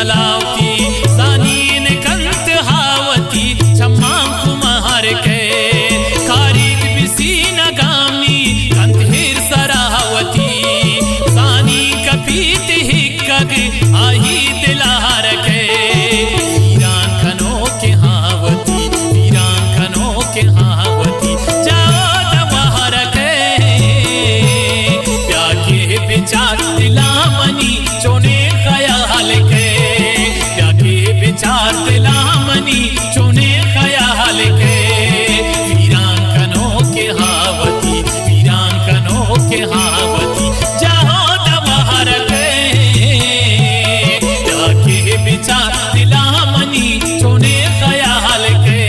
कलावती सानीन कंत हावती छम्मा कुमार के खारिक बिसी नगामी कंत हिर सरावती सानी कपीत हिक्कग आही दिलार के वीरान खनों के हावती वीरान खनों के हावती जाओ दवार के प्याके विचार दिलामनी चोने ख्याल के प्याके विचार दिलामनी चोने ख्याल के वीरान खनों के हावती वीरान खनों के हावती जाओ दवार के प्याके विचार दिलामनी चोने ख्याल के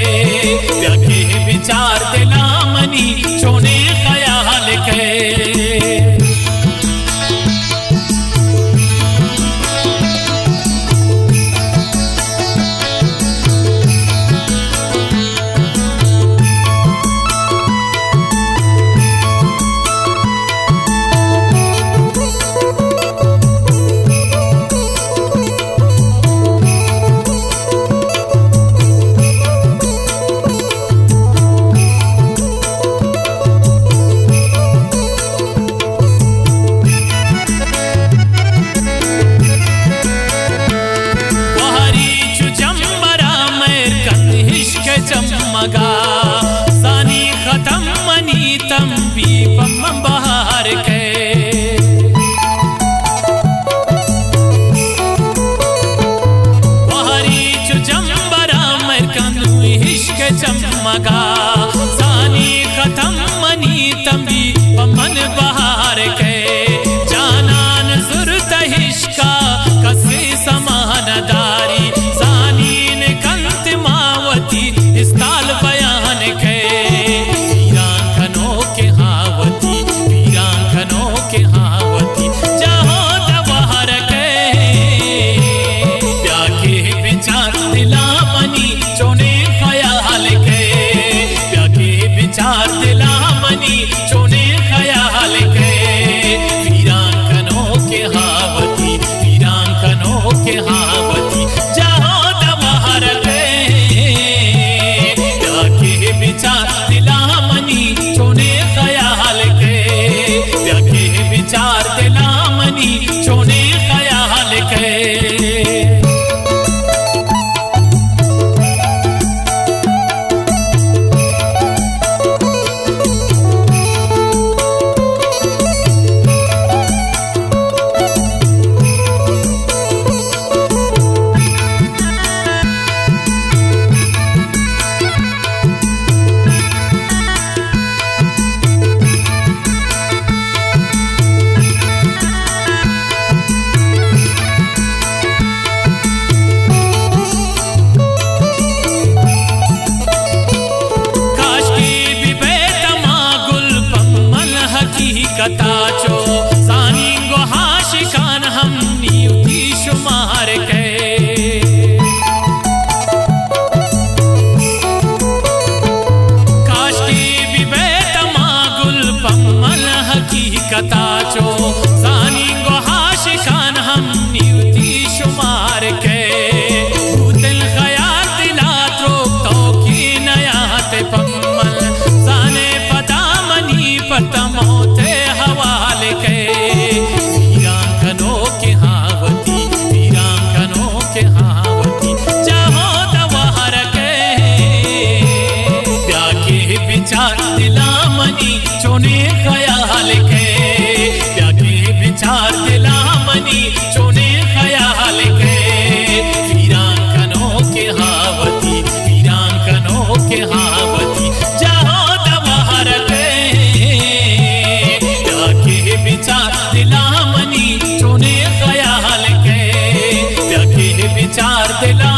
प्याके विचार दिलामनी चोने ख्याल के चमगा सानी खत्म मनी तंबी पम बहार के बहारी चुजम्बरा मर कंदू इश्क चमगा सानी खत्म मनी तंबी पमन बहार के जानान सुरत हिश्का कसे समानदारी सानीन कंत मावती इस्ताल बयान के वीरान खनों के हावती वीरान खनों के हावती जाहो दवार के प्याके विचार दिलामनी चोने ख्याल के प्याके विचार दिलामनी चोने ख्याल के वीरान खनों के हावती वीरान खनों के हावती जाहो दवार के विचार दिलामनी चोने ख्याल के प्याके विचार दिलामनी चोने ख्याल के कताचो सानी गो हाशिकान हम नियुति शुमार के काश की विवेत मागुल पम्मल हकीकताचो सानी गो हाशिकान हम नियुति शुमार के भूतल खयाल दिला त्रोक तो की नयात पम्मल साने पता मनी पतमोते हवाल के वीरान खनों के हावती वीरान खनों के हावती जाहो दवार के प्याके विचार दिलामनी चोने ख्याल के प्याके विचार दिलामनी चोने ख्याल के वीरान खनों के हावती वीरान खनों के हावती जाहो दवार के विचार दिलामनी चोने ख्याल के प्याके विचार दिला